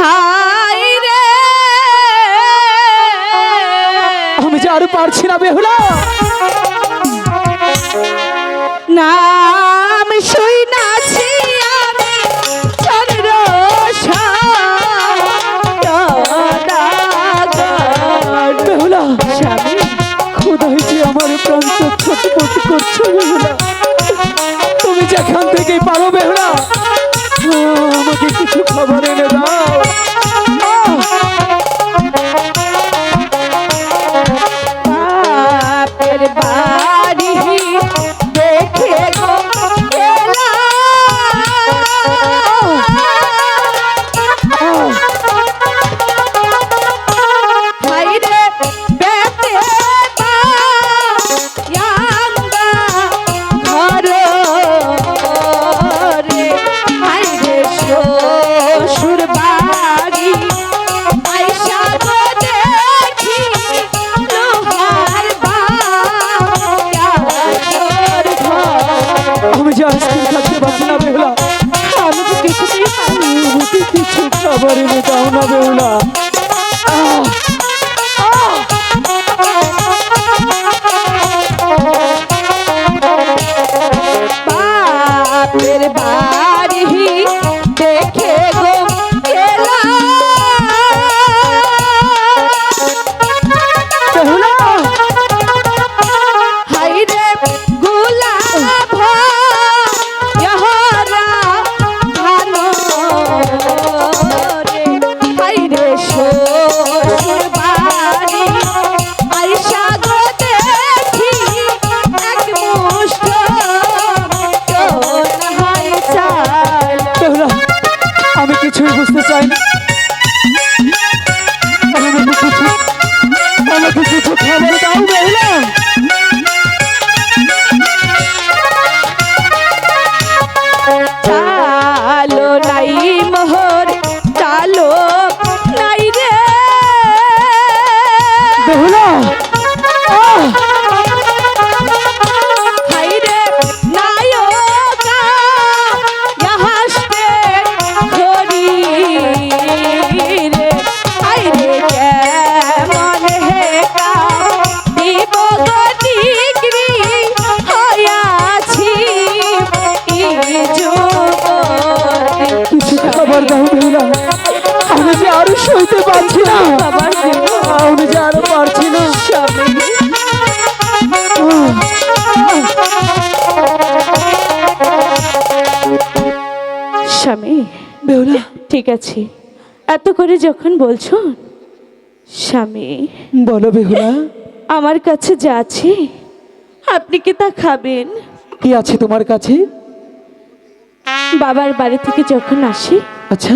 High রে আমি যে আর পারছি না বেহুলা। নাম শুই নাছি আমি চন্দ্র বেহুলা খোদাই যে আমার প্রাণ ছটফট করছে বেহুলা। তুমি যেখান থেকেই পারো বেহুলা আমাকে কিছু খবর এনে দাও। বাপের বাড়ি দেখে গো হাইরে বেতে ঘর রে হাইরে শ্বশুর বাড়ি আইসা গো দেখি লোহার বাড়ি আমি যে আর স্থির থাকতে পারছি না বেহুলা। আমি তো কিছুতেই পারি আমাকে কিছু খাবার এনে দাও না বেহুলা। বাপের বাড়ি দেখে গো গেলা বেহুলা হাইরে গুলাব ইহরা ভালো রে হাইরে শ্বশুর বাড়ি আইসা গো দেখি এক মুষ্ট হাই চাল বেহুলা আমি কিছুই বুঝতে চাই না। আমাকে কিছু খাবার দাও বেহুলা। চালো নাই মোহর চালো নাই রে বেহুলা হাইরে নায়কা হাসতে ঘড়ি রে হাইরে কেমন হেকা দিব গো ডিগ্রি হইয়াছি কিছু খাবার দাও বেহুলা। আমি যে আরো সইতে পারছি না। আমি যে আরো পারছি না। স্বামী বেহুলা ঠিক আছে এত করে যখন বলছো স্বামী বলো বেহুলা আমার কাছে যা আছে আপনি কি তা খাবেন? কি আছে তোমার কাছে? বাবার বাড়ি থেকে যখন আসি আচ্ছা